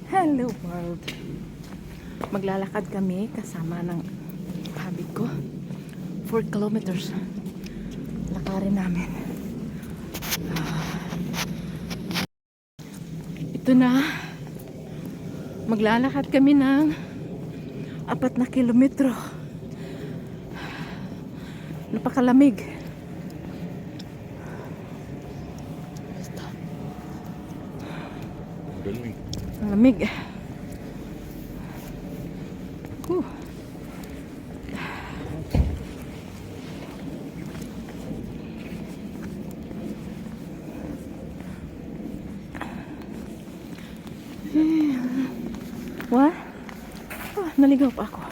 Hello world. Maglalakad kami kasama ng hubby ko. 4 kilometers. Lakarin namin. Ito na. Maglalakad kami ng 4 na kilometro. Napakalamig. Ang lamig. What? Oh, naligaw pa ako.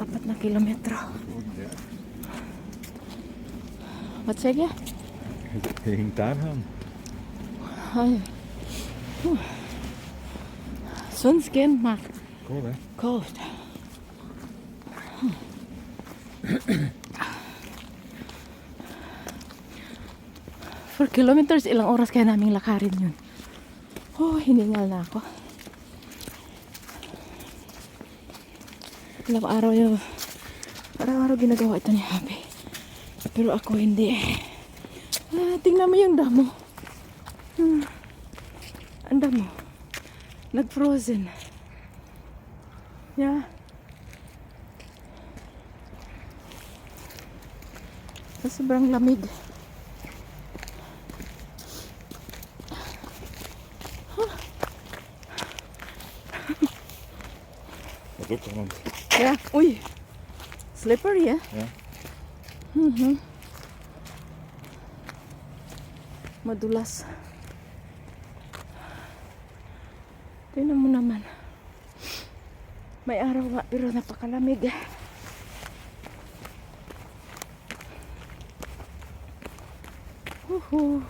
Apat na kilometro. Wat zeg je? Je ging daar gaan. Sunscreen, maar Cool, hè? cold. 4 kilometers, ilang oras kaya naming lakarin yun. Oh, hiningal na ako. Ilang araw yun. Araw-araw ginagawa ito ni Hubby. Pero ako hindi. Tingnan mo yung damo. Ang damo. Nag-frozen. Yeah. Sobrang lamig. Dat is ook al, want Ja, oei. Slippery, hè? Ja. Madulas. Tingnan mo naman. May araw nga, pero napakalamig. Woohoo.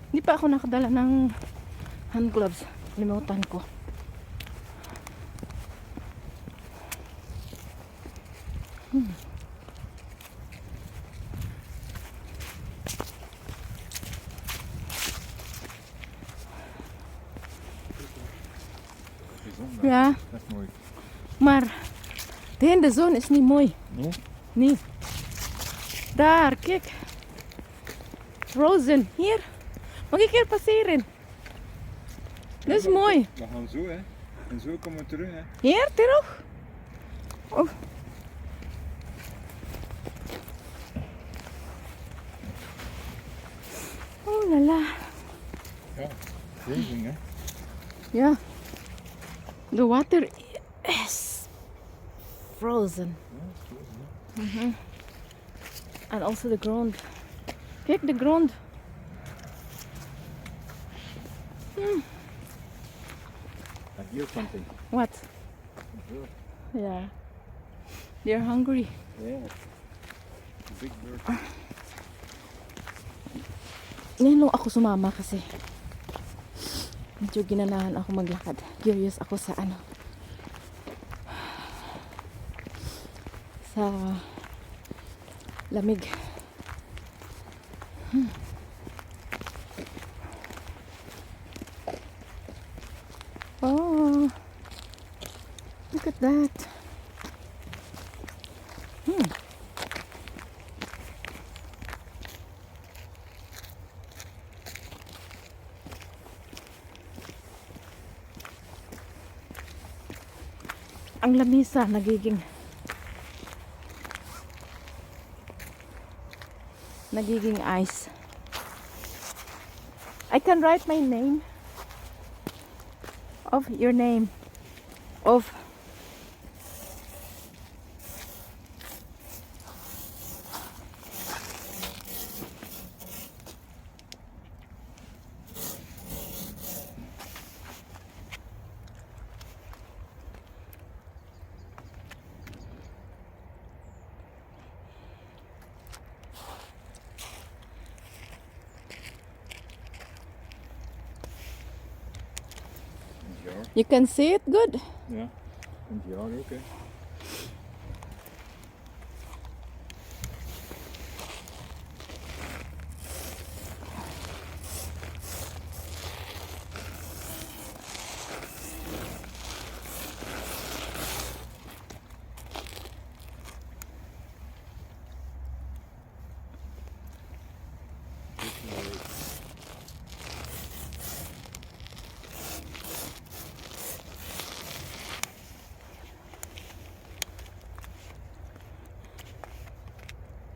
Hindi pa ako nakadala ng hand gloves. Limutan ko. Ja, dat is mooi. maar de zon is niet mooi. Nee? Nee. Daar, kijk. Frozen. Hier. Mag ik hier passeren? Dat is mooi. We gaan zo, hè? En zo komen we terug, hè? Hier, terug. Oh. Oh la la. Ja, freezing, hè? Ja. The water is frozen. Ja, freezing, And also the ground. Kijk, the ground. I hear something. What? Bird. Yeah. They're hungry. Yeah. Big bird. Ngayon lang ako sumama kasi medyo ginanahan ako maglakad. Curious ako sa ano. Sa lamig. Oh, look at that. Ang lamisa nagiging ice. I can write my name of your name of jar. You can see it good. Yeah. In the jar, okay.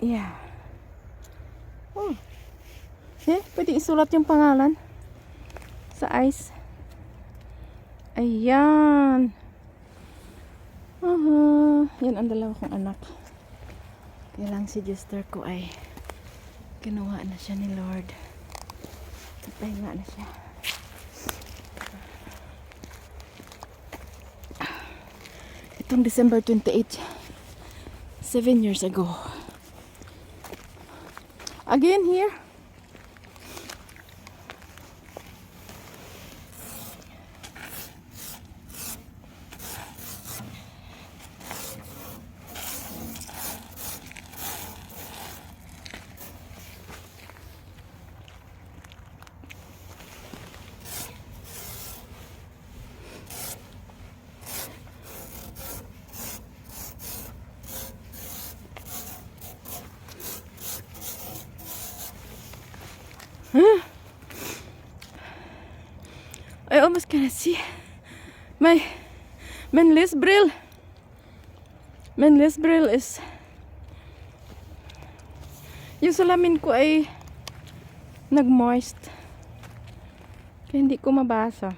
Yeah. Oh. Pwede isulat yung pangalan sa ice. Ayan. Yan ang dalawa kong anak. Kaya lang si Jester ko ay kinuha na siya ni Lord. Pahinga na siya. Itong December 28, 7 years ago. Again here. I almost cannot see my manless brill. Manless brill is yung salamin ko ay nag-moist. Kaya hindi ko mabasa.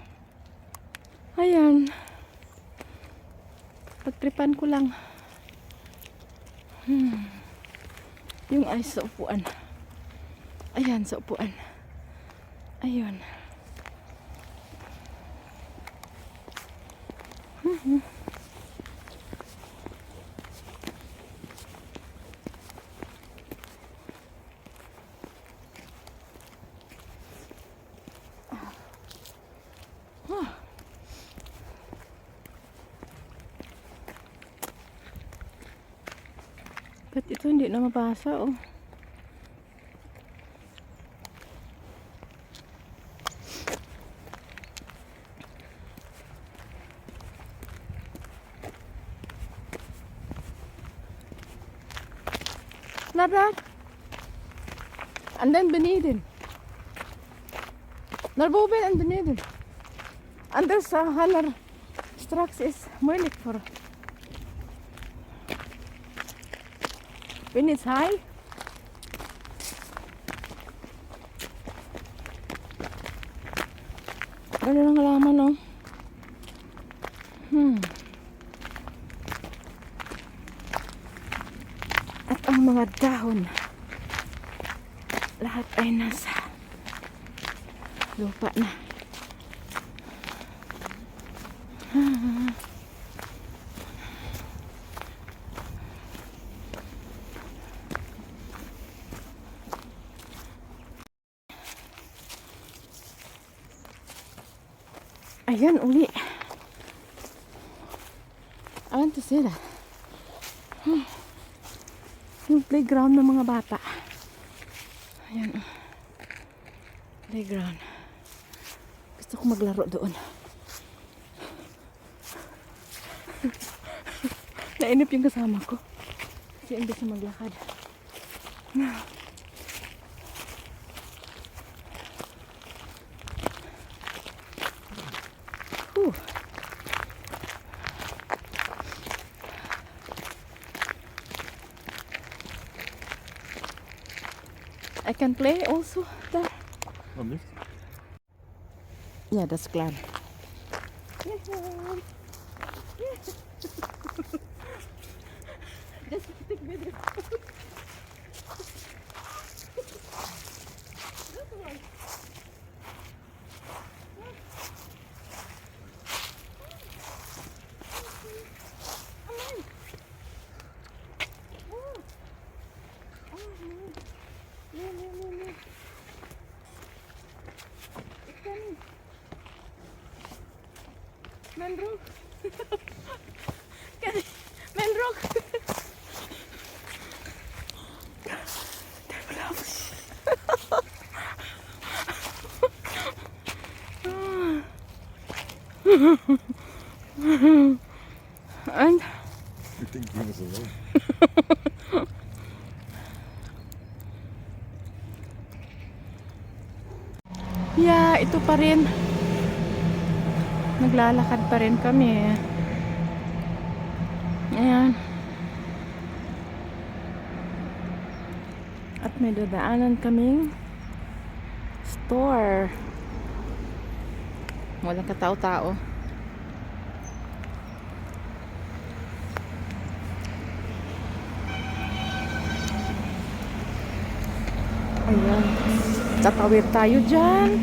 Ayan. Pagtripan ko lang. Yung ay sa upuan. Ayan, sa upuan. Ayun. Ba't ito hindi na mabasa, oh? Like that. And then beneden. Naar boven en beneden. Anders gaan er straks is moeilijk voor. When it's high. Ganda ng halaman, no? At ang mga dahon, lahat ay nasa lupa na. Ayan, uli. I want to see that. Yung playground ng mga bata. Ayan. Playground. Gusto ko maglaro doon. Nainip yung kasama ko. Kasi imbes na maglakad. I can play also there. On this? Yeah, that's glad. Just take video. Manrog. Manrog. And You think he was alone? yeah, ito pa rin. Naglalakad pa rin kami. Ayan. At may dadaanan kaming store. Walang katao-tao. Ayan. Tatawid tayo dyan.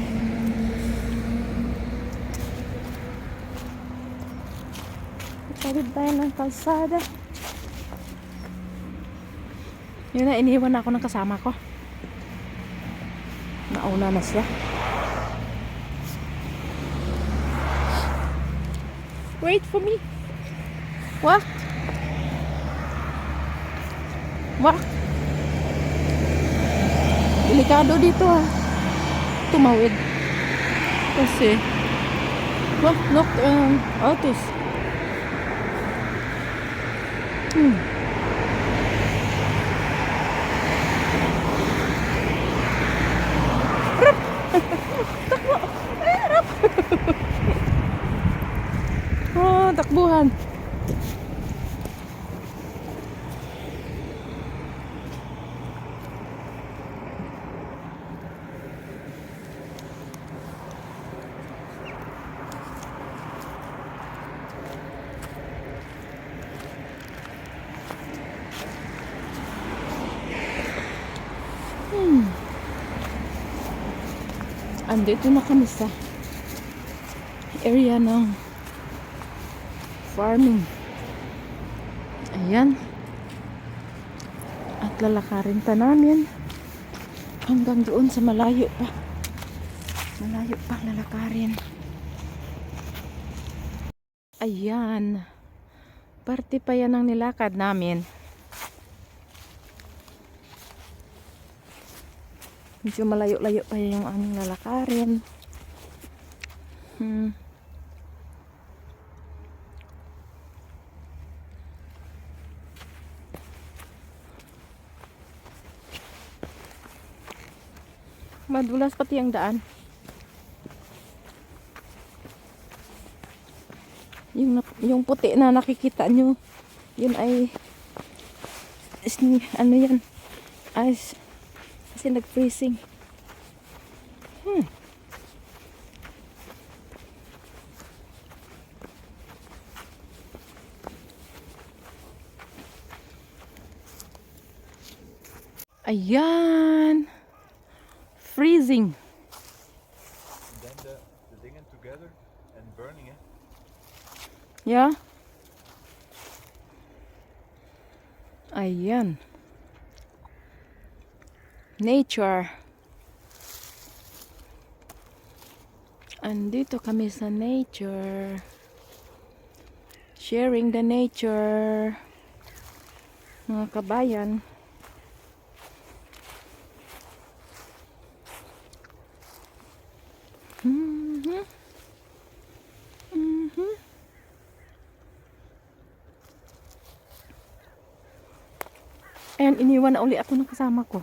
Tatawid tayo ng kalsada. Yun na, iniwan ako ng kasama ko. Nauna na siya. Wait for me. What? What? Delikado dito ah. Tumawid. Kasi look, autos. Takbo. Harap. Oh, takbuhan. Andito na kami sa area ng farming. Ayan. At lalakarin pa namin hanggang doon sa malayo pa. Malayo pa lalakarin. Ayan. Parte pa yan ang nilakad namin. Medyo malayo-layo pa yung aming lalakarin. Madulas pati ang daan. Yung puti na nakikita nyo, yun ay ano yan? Ice. Kasi nag-freezing. Ayan. Freezing. And then the dingen together and burning it. Yeah. Ayan. Nature. Andito kami sa nature. Sharing the nature. Mga kabayan. Ayan, iniwan na uli ako ng kasama ko.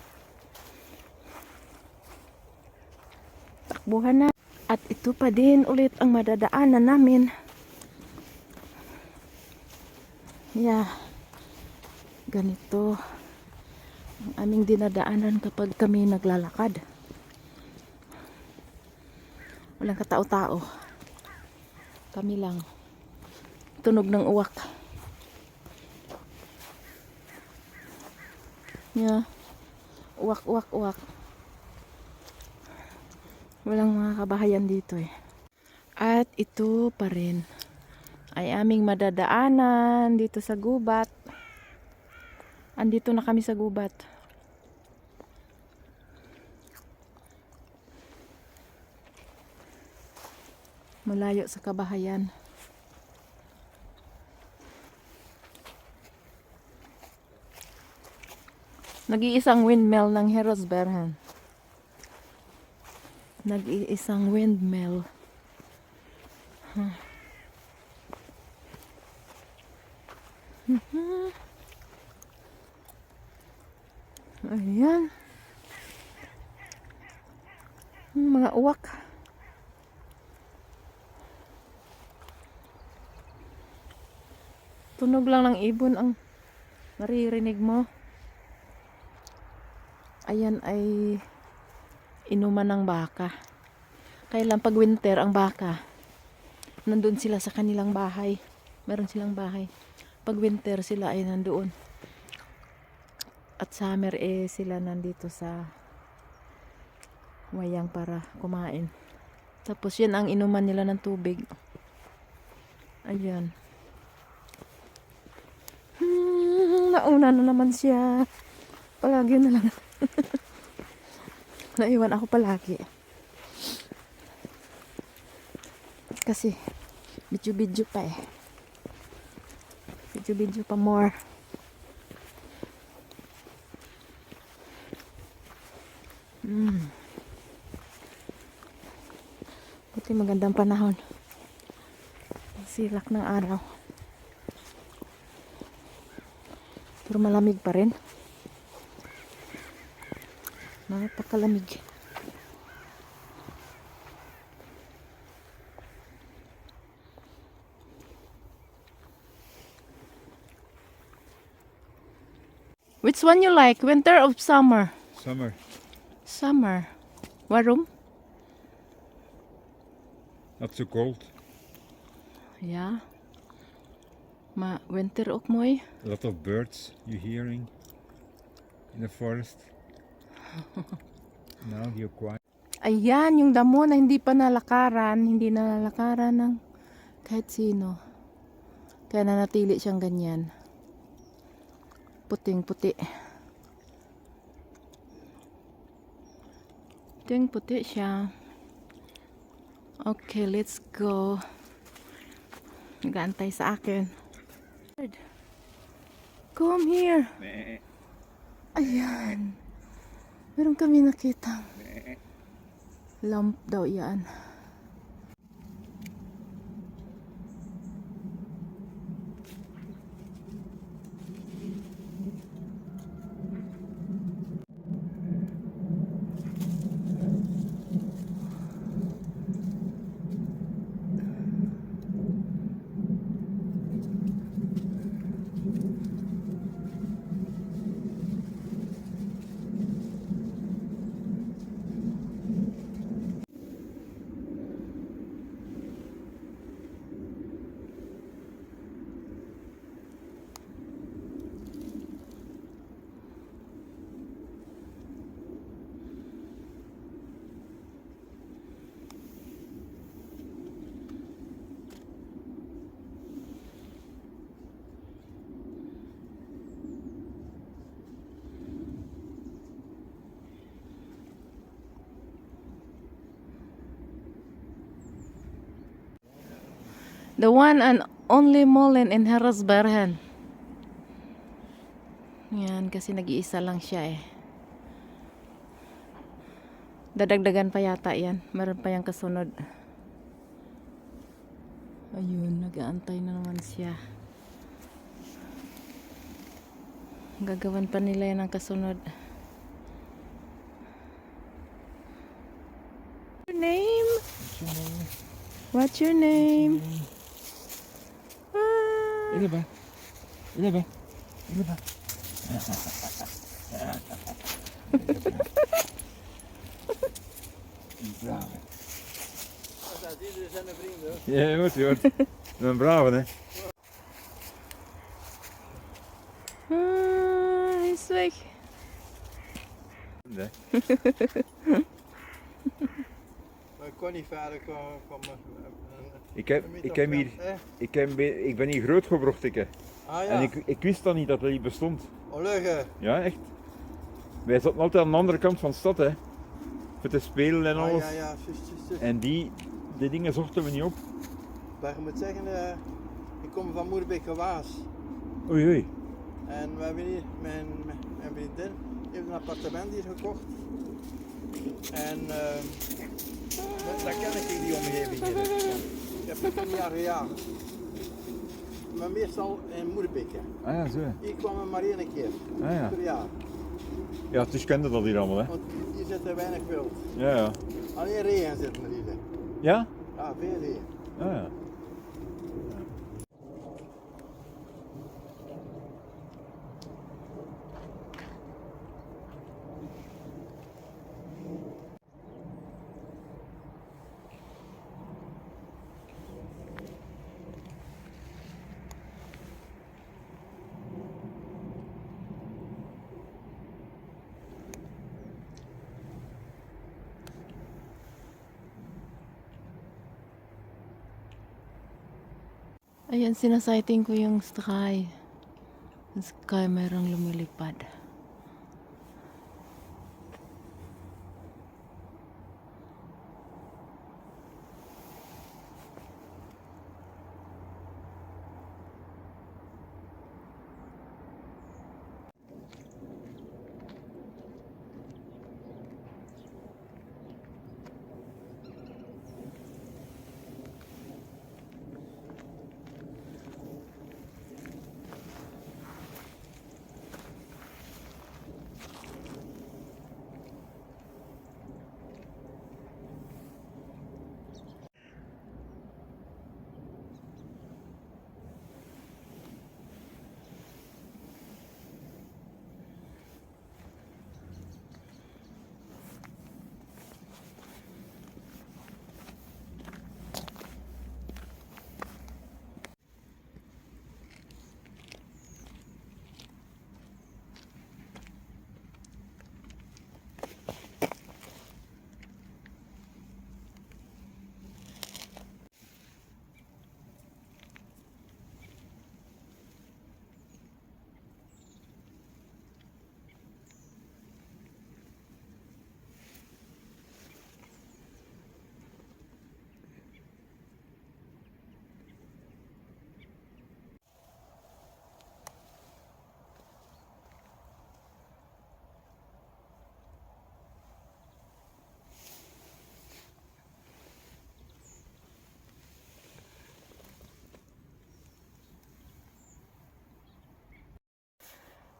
Takbuhan na. At ito pa din ulit ang madadaanan namin. Yeah. Ganito ang aming dinadaanan kapag kami naglalakad. Walang katao-tao. Kami lang. Tunog ng uwak. Yeah. Uwak, uwak, uwak. Walang mga kabahayan dito eh. At ito pa rin ay aming madadaanan dito sa gubat. Andito na kami sa gubat. Malayo sa kabahayan. Nag-iisang windmill ng Herosbergen. Nag-iisang windmill. Ayan. Mga uwak. Tunog lang ng ibon ang naririnig mo. Ayan ay inuman ng baka. Kailan pag winter ang baka, nandun sila sa kanilang bahay. Meron silang bahay. Pag winter sila ay nandoon. At summer sila nandito sa wayang para kumain. Tapos yan ang inuman nila ng tubig. Ayan. Nauna na naman siya. Palagi na lang. Naiwan ako palagi. Kasi video pa eh. Video pa more. Buti magandang panahon. Silak ng araw. Pero malamig pa rin. Napakalamig. Which one you like? Winter or summer? Summer. Summer. Waarom? Not so cold. Ja. Maar winter ook mooi. A lot of birds you hearing in the forest. Now you're quiet. Ayan, yung damo na hindi pa nalakaran. Hindi nalakaran ng kahit sino. Kaya nanatili siyang ganyan. Puting-puti. Puting-puti siya. Okay, let's go. Nag-aantay sa akin. Come here. Ayan. Meron kami nakita. Lamp daw yan. The one and only Molen in Herosbergen. Yan, kasi nag-iisa lang siya eh. Dadagdagan pa yata yan. Meron pa yung kasunod. Ayun, nag-aantay na naman siya. Gagawan pa nila yan ang kasunod. Your name? What's your name? Ile ba? Ile ba? Ile ba? Bravo. Ja, je hoort, je hoort. Een brave, hè? Hij is weg. Nee. Maar ik kon niet verder komen. Ik ben hier groot gebracht, ik. Ah ja. En ik wist dan niet dat dat hier bestond. Ollegge. Ja, echt. Wij zaten altijd aan de andere kant van de stad, hè. Voor te spelen en alles. Ja, ja, juist. En die dingen zochten we niet op. Maar ik moet zeggen, ik kom van Moerbeek Waas. Oei, oei. En we hebben hier mijn vriendin, heeft een appartement hier gekocht. En dat ken ik in die omgeving hier. Ik heb het 10 jaar gejaagd. Maar meestal in Moerbeek. Ah ja, zo. Hier kwam we maar 1 keer Ah ja. per jaar. Ja, dus kende dat hier allemaal, hè? Want hier zit er weinig wild. Ja, ja. Alleen reeën zitten er hier. Ja? Ja, veel reeën. Ah ja. Ayan, sinasighting ko yung sky. Yung sky mayroong lumilipad.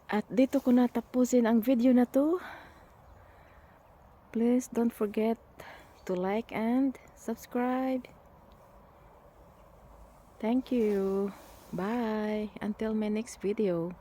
At dito ko natapusin ang video na to. Please don't forget to like and subscribe. Thank you. Bye. Until my next video.